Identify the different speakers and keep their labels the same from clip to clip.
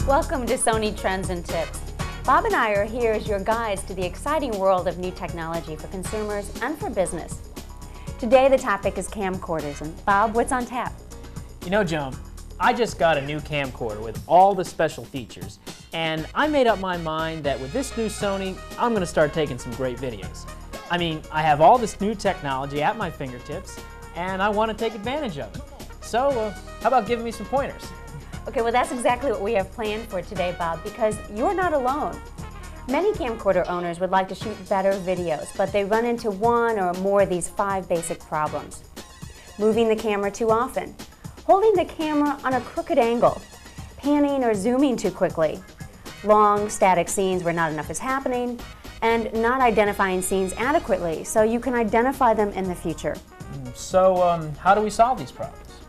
Speaker 1: Welcome to Sony Trends and Tips. Bob and I are here as your guides to the exciting world of new technology for consumers and for business. Today the topic is camcorders, and Bob, what's on tap?
Speaker 2: You know, Joan, I just got a new camcorder with all the special features, and I made up my mind that with this new Sony, I'm going to start taking some great videos. I mean, I have all this new technology at my fingertips, and I want to take advantage of it. So, how about giving me some pointers?
Speaker 1: Okay, well that's exactly what we have planned for today, Bob, because you're not alone. Many camcorder owners would like to shoot better videos, but they run into one or more of these 5 basic problems. Moving the camera too often, holding the camera on a crooked angle, panning or zooming too quickly, long static scenes where not enough is happening, and not identifying scenes adequately so you can identify them in the future.
Speaker 2: So, how do we solve these problems?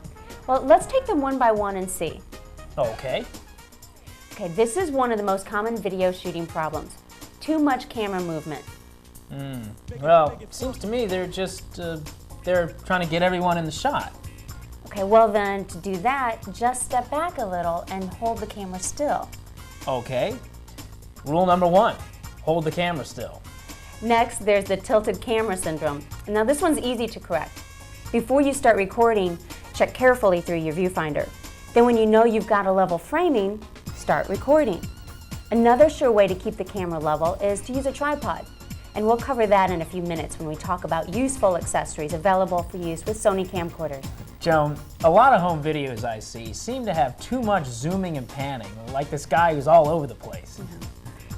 Speaker 1: Well, let's take them one by one and see.
Speaker 2: Okay.
Speaker 1: Okay, this is one of the most common video shooting problems. Too much camera movement.
Speaker 2: Well, it seems to me they're trying to get everyone in the shot.
Speaker 1: Okay, well then, to do that, just step back a little and hold the camera still.
Speaker 2: Okay. Rule number 1, hold the camera still.
Speaker 1: Next, there's the tilted camera syndrome. Now this one's easy to correct. Before you start recording, check carefully through your viewfinder. Then when you know you've got a level framing, start recording. Another sure way to keep the camera level is to use a tripod. And we'll cover that in a few minutes when we talk about useful accessories available for use with Sony camcorders.
Speaker 2: Joan, a lot of home videos I see seem to have too much zooming and panning, like this guy who's all over the place.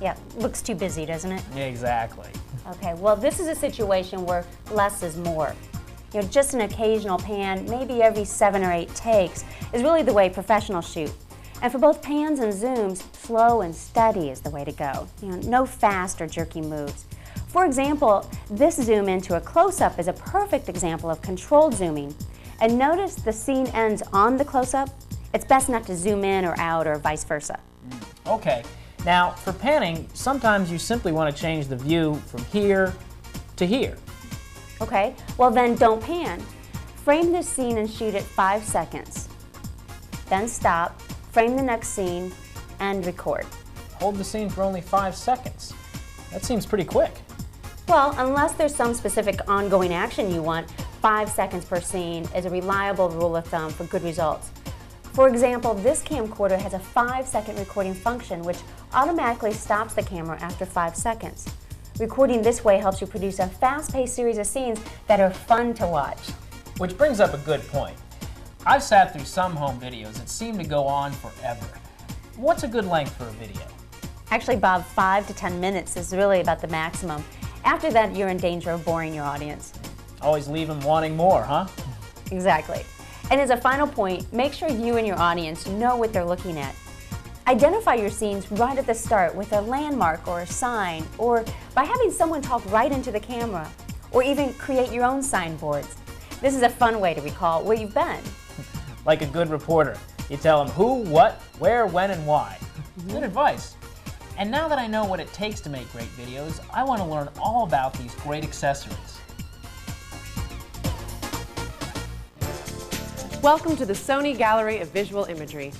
Speaker 1: Yeah, looks too busy, doesn't it?
Speaker 2: Exactly.
Speaker 1: Okay, well this is a situation where less is more. You know, just an occasional pan, maybe every 7 or 8 takes, is really the way professionals shoot. And for both pans and zooms, slow and steady is the way to go. You know, no fast or jerky moves. For example, this zoom into a close-up is a perfect example of controlled zooming. And notice the scene ends on the close-up. It's best not to zoom in or out or vice versa.
Speaker 2: Okay. Now, for panning, sometimes you simply want to change the view from here to here.
Speaker 1: Okay, well then don't pan. Frame this scene and shoot it 5 seconds. Then stop, frame the next scene, and record.
Speaker 2: Hold the scene for only 5 seconds. That seems pretty quick.
Speaker 1: Well, unless there's some specific ongoing action you want, 5 seconds per scene is a reliable rule of thumb for good results. For example, this camcorder has a 5-second recording function which automatically stops the camera after 5 seconds. Recording this way helps you produce a fast-paced series of scenes that are fun to watch.
Speaker 2: Which brings up a good point. I've sat through some home videos that seem to go on forever. What's a good length for a video?
Speaker 1: Actually, Bob, 5 to 10 minutes is really about the maximum. After that, you're in danger of boring your audience.
Speaker 2: Always leave them wanting more, huh?
Speaker 1: Exactly. And as a final point, make sure you and your audience know what they're looking at. Identify your scenes right at the start with a landmark or a sign, or by having someone talk right into the camera, or even create your own signboards. This is a fun way to recall where you've been.
Speaker 2: Like a good reporter, you tell them who, what, where, when, and why. Good advice. And now that I know what it takes to make great videos, I want to learn all about these great accessories.
Speaker 3: Welcome to the Sony Gallery of Visual Imagery.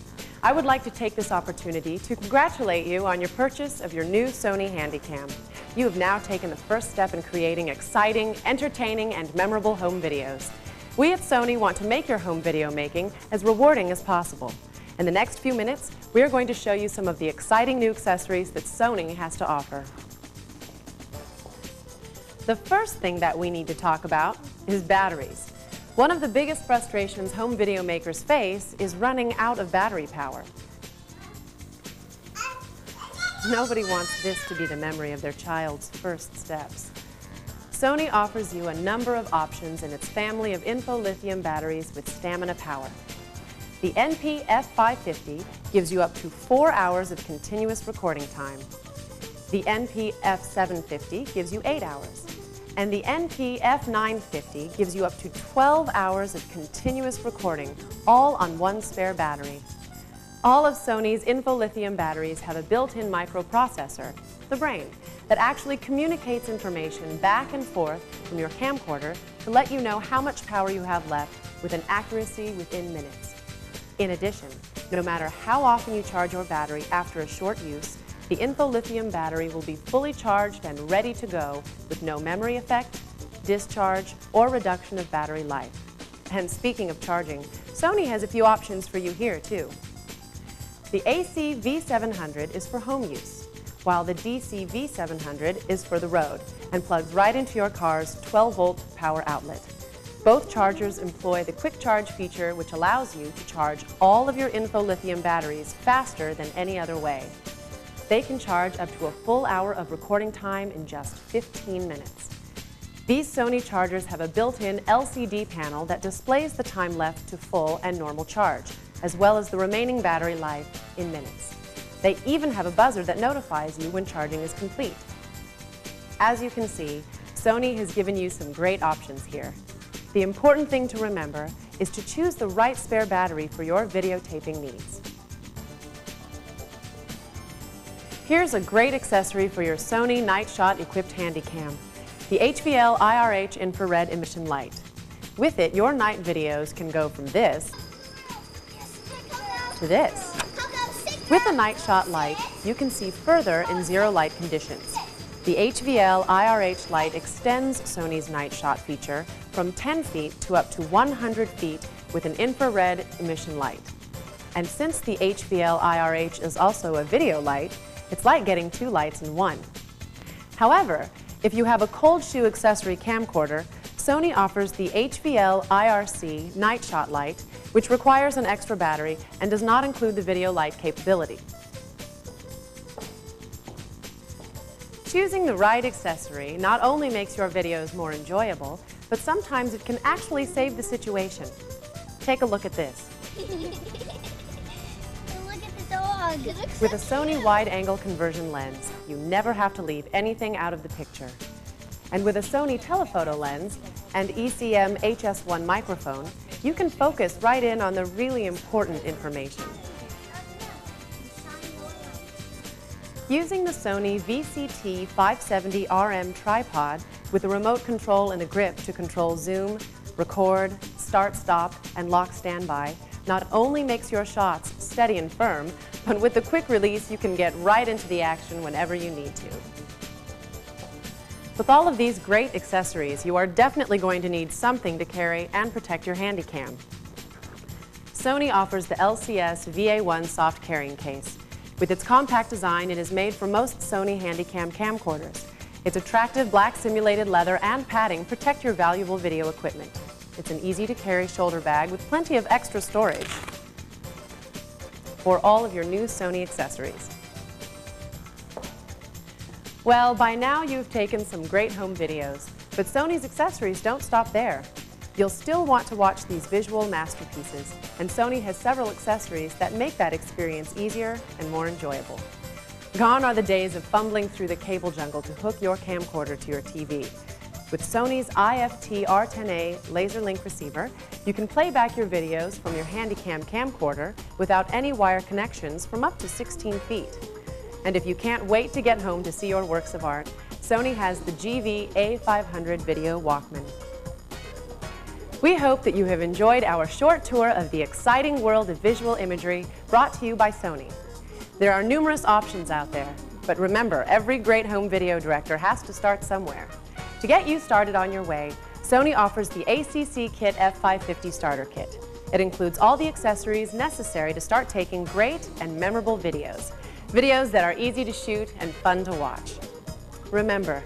Speaker 3: I would like to take this opportunity to congratulate you on your purchase of your new Sony Handycam. You have now taken the first step in creating exciting, entertaining, and memorable home videos. We at Sony want to make your home video making as rewarding as possible. In the next few minutes, we are going to show you some of the exciting new accessories that Sony has to offer. The first thing that we need to talk about is batteries. One of the biggest frustrations home video makers face is running out of battery power. Nobody wants this to be the memory of their child's first steps. Sony offers you a number of options in its family of info-lithium batteries with stamina power. The NP-F550 gives you up to 4 hours of continuous recording time. The NP-F750 gives you 8 hours. And the NP-F950 gives you up to 12 hours of continuous recording, all on one spare battery. All of Sony's info-lithium batteries have a built-in microprocessor, the brain, that actually communicates information back and forth from your camcorder to let you know how much power you have left with an accuracy within minutes. In addition, No matter how often you charge your battery after a short use, the InfoLithium battery will be fully charged and ready to go with no memory effect, discharge, or reduction of battery life. And speaking of charging, Sony has a few options for you here too. The AC V700 is for home use, while the DC V700 is for the road and plugs right into your car's 12-volt power outlet. Both chargers employ the quick charge feature, which allows you to charge all of your InfoLithium batteries faster than any other way. They can charge up to a full hour of recording time in just 15 minutes. These Sony chargers have a built-in LCD panel that displays the time left to full and normal charge, as well as the remaining battery life in minutes. They even have a buzzer that notifies you when charging is complete. As you can see, Sony has given you some great options here. The important thing to remember is to choose the right spare battery for your videotaping needs. Here's a great accessory for your Sony Night Shot equipped Handycam, the HVL IRH infrared emission light. With it, your night videos can go from this to this. With a Night Shot light, you can see further in zero light conditions. The HVL IRH light extends Sony's Night Shot feature from 10 feet to up to 100 feet with an infrared emission light. And since the HVL IRH is also a video light, it's like getting two lights in one. However, if you have a cold shoe accessory camcorder, Sony offers the HVL IRC Night Shot light, which requires an extra battery and does not include the video light capability. Choosing the right accessory not only makes your videos more enjoyable, but sometimes it can actually save the situation. Take a look at this.
Speaker 4: Look at the dog.
Speaker 3: With a Sony wide-angle conversion lens, you never have to leave anything out of the picture. And with a Sony telephoto lens and ECM HS1 microphone, you can focus right in on the really important information. Using the Sony VCT 570RM tripod with a remote control and a grip to control zoom, record, start, stop, and lock standby not only makes your shots steady and firm, but with the quick release you can get right into the action whenever you need to. With all of these great accessories, you are definitely going to need something to carry and protect your Handycam. Sony offers the LCS VA1 soft carrying case. With its compact design, it is made for most Sony Handycam camcorders. Its attractive black simulated leather and padding protect your valuable video equipment. It's an easy-to-carry shoulder bag with plenty of extra storage for all of your new Sony accessories. Well, by now you've taken some great home videos, but Sony's accessories don't stop there. You'll still want to watch these visual masterpieces, and Sony has several accessories that make that experience easier and more enjoyable. Gone are the days of fumbling through the cable jungle to hook your camcorder to your TV. With Sony's IFT R10A laser link receiver, you can play back your videos from your Handycam camcorder without any wire connections from up to 16 feet. And if you can't wait to get home to see your works of art, Sony has the GV-A500 Video Walkman. We hope that you have enjoyed our short tour of the exciting world of visual imagery brought to you by Sony. There are numerous options out there, but remember, every great home video director has to start somewhere. To get you started on your way, Sony offers the ACC Kit F550 Starter Kit. It includes all the accessories necessary to start taking great and memorable videos. Videos that are easy to shoot and fun to watch. Remember,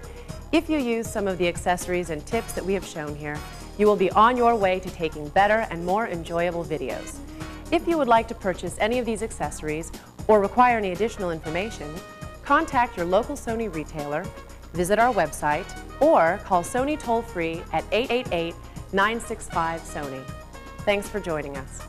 Speaker 3: if you use some of the accessories and tips that we have shown here, you will be on your way to taking better and more enjoyable videos. If you would like to purchase any of these accessories or require any additional information, contact your local Sony retailer, visit our website, or call Sony toll-free at 888-965-SONY. Thanks for joining us.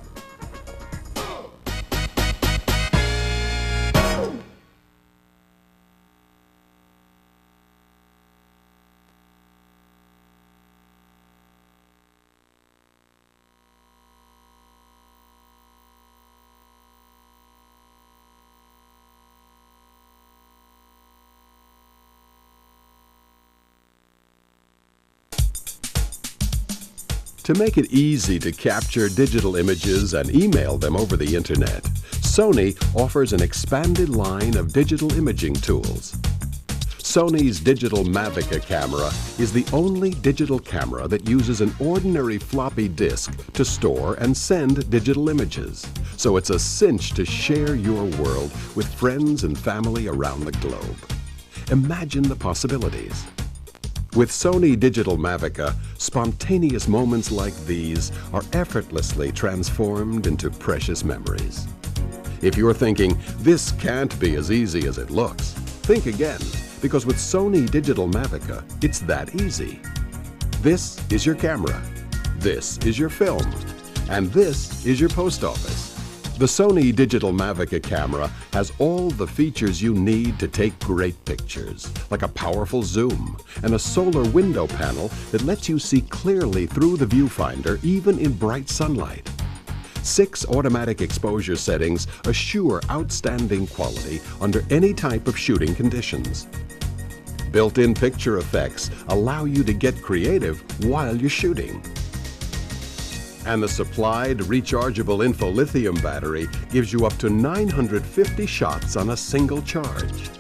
Speaker 4: To make it easy to capture digital images and email them over the internet, Sony offers an expanded line of digital imaging tools. Sony's digital Mavica camera is the only digital camera that uses an ordinary floppy disk to store and send digital images. So it's a cinch to share your world with friends and family around the globe. Imagine the possibilities. With Sony Digital Mavica, spontaneous moments like these are effortlessly transformed into precious memories. If you're thinking, this can't be as easy as it looks, think again, because with Sony Digital Mavica, it's that easy. This is your camera, this is your film, and this is your post office. The Sony Digital Mavica camera has all the features you need to take great pictures, like a powerful zoom and a solar window panel that lets you see clearly through the viewfinder even in bright sunlight. 6 automatic exposure settings assure outstanding quality under any type of shooting conditions. Built-in picture effects allow you to get creative while you're shooting. And the supplied rechargeable lithium battery gives you up to 950 shots on a single charge.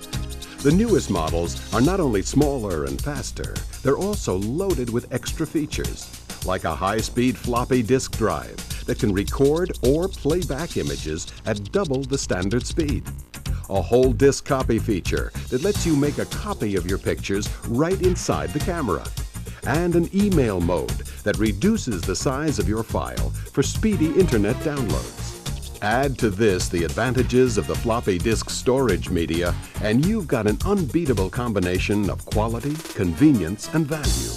Speaker 4: The newest models are not only smaller and faster, they're also loaded with extra features, like a high-speed floppy disk drive that can record or play back images at double the standard speed. A whole disk copy feature that lets you make a copy of your pictures right inside the camera. And an email mode that reduces the size of your file for speedy internet downloads. Add to this the advantages of the floppy disk storage media, and you've got an unbeatable combination of quality, convenience, and value.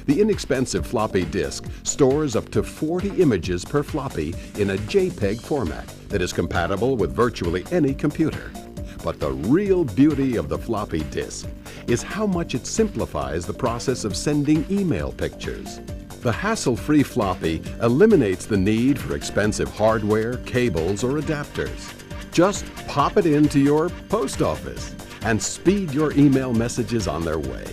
Speaker 4: The inexpensive floppy disk stores up to 40 images per floppy in a JPEG format that is compatible with virtually any computer. But the real beauty of the floppy disk is how much it simplifies the process of sending email pictures. The hassle-free floppy eliminates the need for expensive hardware, cables, or adapters. Just pop it into your post office and speed your email messages on their way.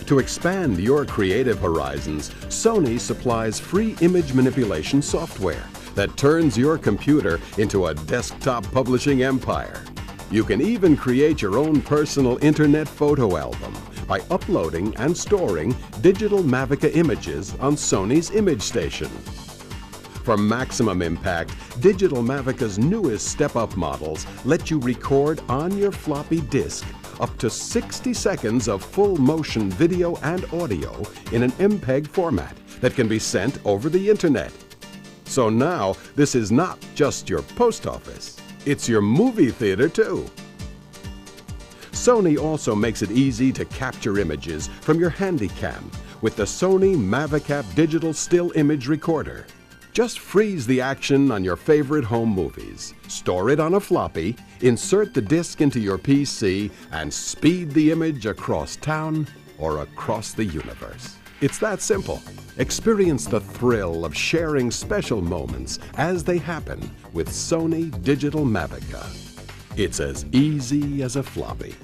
Speaker 4: To expand your creative horizons, Sony supplies free image manipulation software that turns your computer into a desktop publishing empire. You can even create your own personal internet photo album by uploading and storing digital Mavica images on Sony's Image Station. For maximum impact, Digital Mavica's newest step-up models let you record on your floppy disk up to 60 seconds of full-motion video and audio in an MPEG format that can be sent over the internet. So now, this is not just your post office. It's your movie theater, too. Sony also makes it easy to capture images from your Handycam with the Sony Mavica Digital Still Image Recorder. Just freeze the action on your favorite home movies, store it on a floppy, insert the disc into your PC, and speed the image across town or across the universe. It's that simple. Experience the thrill of sharing special moments as they happen with Sony Digital Mavica. It's as easy as a floppy.